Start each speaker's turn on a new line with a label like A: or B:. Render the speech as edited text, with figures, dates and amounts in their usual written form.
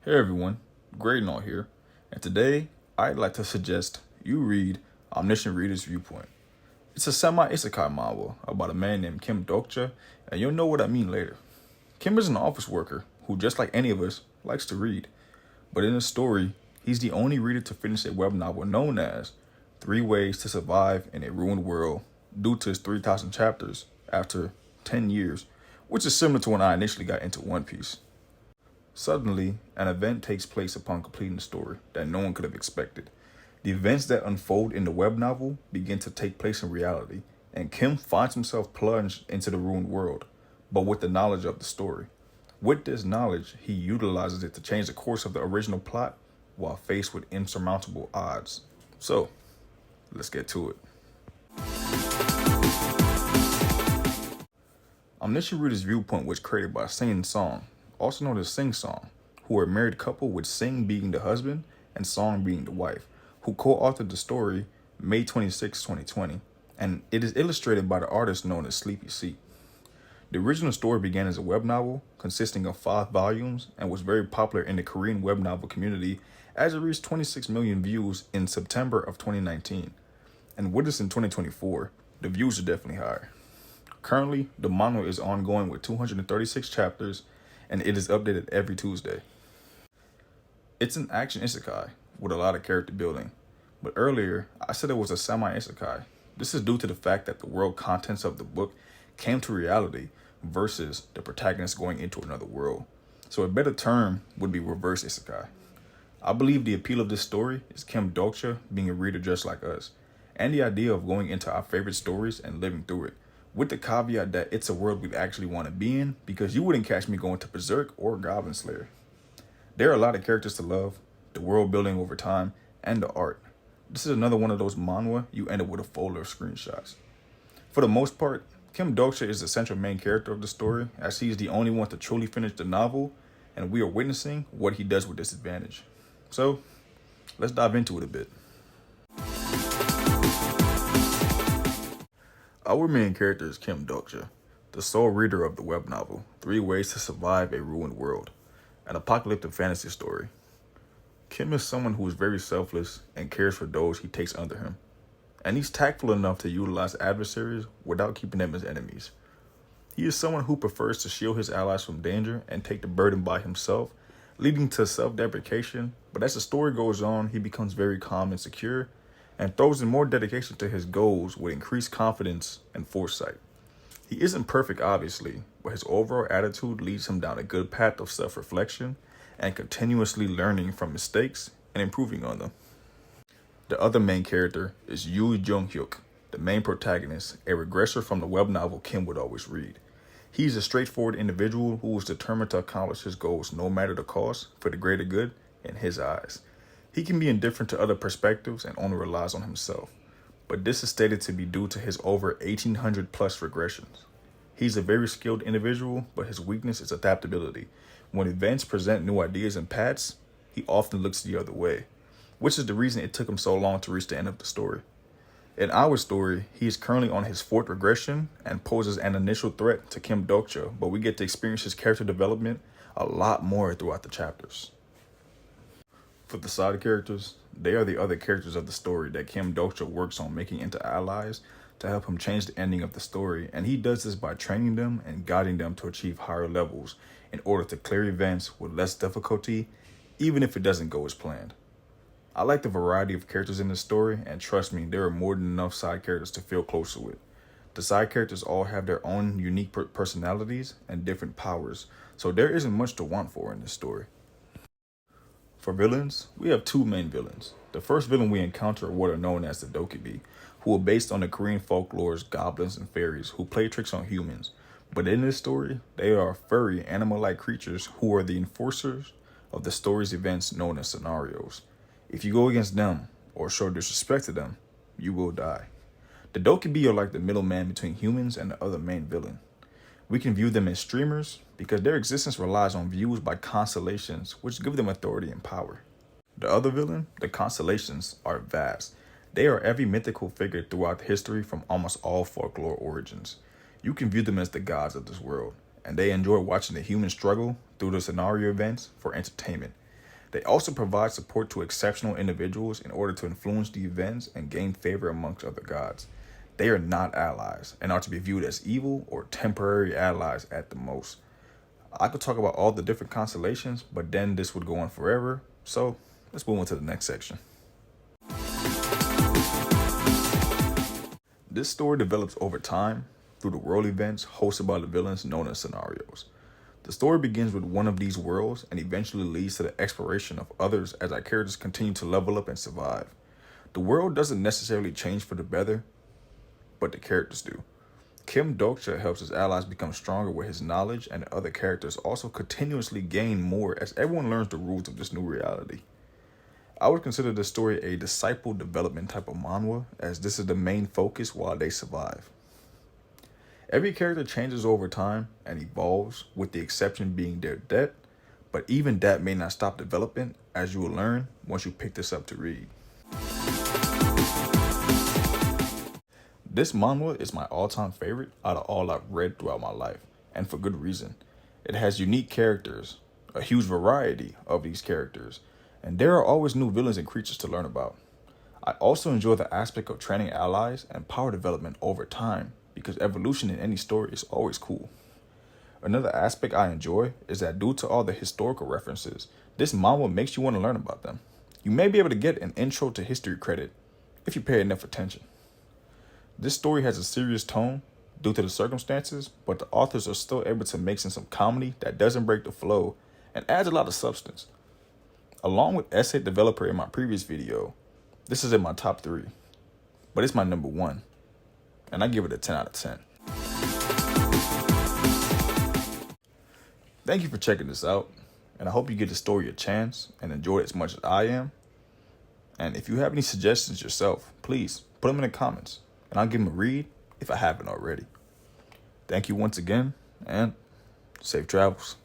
A: Hey everyone, Graydon here, and today I'd like to suggest you read Omniscient Reader's Viewpoint. It's a semi-isekai manhwa about a man named Kim Dokja, and you'll know what I mean later. Kim is an office worker who, just like any of us, likes to read, but in the story, he's the only reader to finish a web novel known as 3 Ways to Survive in a Ruined World due to its 3,000 chapters after 10 years, which is similar to when I initially got into One Piece. Suddenly, an event takes place upon completing the story that no one could have expected. The events that unfold in the web novel begin to take place in reality, and Kim finds himself plunged into the ruined world, but with the knowledge of the story. With this knowledge, he utilizes it to change the course of the original plot while faced with insurmountable odds. So, let's get to it. Omniscient Reader's Viewpoint was created by Sing Song, also known as Sing Song, who are a married couple with Sing being the husband and Song being the wife, who co-authored the story May 26, 2020, and it is illustrated by the artist known as Sleepy C. The original story began as a web novel consisting of 5 volumes and was very popular in the Korean web novel community as it reached 26 million views in September of 2019. And with us in 2024, the views are definitely higher. Currently, the manga is ongoing with 236 chapters, and it is updated every Tuesday. It's an action isekai with a lot of character building, but earlier I said it was a semi-isekai. This is due to the fact that the world contents of the book came to reality versus the protagonist going into another world. So a better term would be reverse isekai. I believe the appeal of this story is Kim Dokja being a reader just like us, and the idea of going into our favorite stories and living through it, with the caveat that it's a world we'd actually want to be in, because you wouldn't catch me going to Berserk or Goblin Slayer. There are a lot of characters to love, the world building over time, and the art. This is another one of those manhwa you end up with a folder of screenshots. For the most part, Kim Dokja is the central main character of the story, as he is the only one to truly finish the novel, and we are witnessing what he does with this advantage. So, let's dive into it a bit. Our main character is Kim Dokja, the sole reader of the web novel 3 Ways to Survive a Ruined World, an apocalyptic fantasy story. Kim is someone who is very selfless and cares for those he takes under him, and he's tactful enough to utilize adversaries without keeping them as enemies. He is someone who prefers to shield his allies from danger and take the burden by himself, leading to self-deprecation, but as the story goes on, he becomes very calm and secure, and throws in more dedication to his goals with increased confidence and foresight. He isn't perfect, obviously, but his overall attitude leads him down a good path of self-reflection and continuously learning from mistakes and improving on them. The other main character is Yoo Jung-hyuk, the main protagonist, a regressor from the web novel Kim would always read. He's a straightforward individual who is determined to accomplish his goals no matter the cost for the greater good in his eyes. He can be indifferent to other perspectives and only relies on himself, but this is stated to be due to his over 1,800 plus regressions. He's a very skilled individual, but his weakness is adaptability. When events present new ideas and paths, he often looks the other way, which is the reason it took him so long to reach the end of the story. In our story, he is currently on his 4th regression and poses an initial threat to Kim Dokja, but we get to experience his character development a lot more throughout the chapters. For the side characters, they are the other characters of the story that Kim Dokja works on making into allies to help him change the ending of the story, and he does this by training them and guiding them to achieve higher levels in order to clear events with less difficulty, even if it doesn't go as planned. I like the variety of characters in this story, and trust me, there are more than enough side characters to feel closer with. The side characters all have their own unique personalities and different powers, so there isn't much to want for in this story. For villains, we have 2 main villains. The first villain we encounter are what are known as the Dokja, who are based on the Korean folklore's goblins and fairies who play tricks on humans. But in this story, they are furry, animal-like creatures who are the enforcers of the story's events known as scenarios. If you go against them or show disrespect to them, you will die. The Dokja are like the middleman between humans and the other main villain. We can view them as streamers because their existence relies on views by constellations, which give them authority and power. The other villain, the constellations, are vast. They are every mythical figure throughout history from almost all folklore origins. You can view them as the gods of this world, and they enjoy watching the human struggle through the scenario events for entertainment. They also provide support to exceptional individuals in order to influence the events and gain favor amongst other gods. They are not allies and are to be viewed as evil or temporary allies at the most. I could talk about all the different constellations, but then this would go on forever. So let's move on to the next section. This story develops over time through the world events hosted by the villains known as scenarios. The story begins with one of these worlds and eventually leads to the exploration of others as our characters continue to level up and survive. The world doesn't necessarily change for the better, but the characters do. Kim Dokja helps his allies become stronger with his knowledge, and the other characters also continuously gain more as everyone learns the rules of this new reality. I would consider this story a disciple development type of manhwa, as this is the main focus while they survive. Every character changes over time and evolves, with the exception being their death, but even that may not stop development, as you will learn once you pick this up to read. This manhwa is my all-time favorite out of all I've read throughout my life, and for good reason. It has unique characters, a huge variety of these characters, and there are always new villains and creatures to learn about. I also enjoy the aspect of training allies and power development over time, because evolution in any story is always cool. Another aspect I enjoy is that due to all the historical references, this manhwa makes you want to learn about them. You may be able to get an intro to history credit if you pay enough attention. This story has a serious tone due to the circumstances, but the authors are still able to mix in some comedy that doesn't break the flow and adds a lot of substance. Along with Essay Developer in my previous video, this is in my top 3, but it's my number 1, and I give it a 10 out of 10. Thank you for checking this out, and I hope you give the story a chance and enjoy it as much as I am. And if you have any suggestions yourself, please put them in the comments, and I'll give them a read if I haven't already. Thank you once again, and safe travels.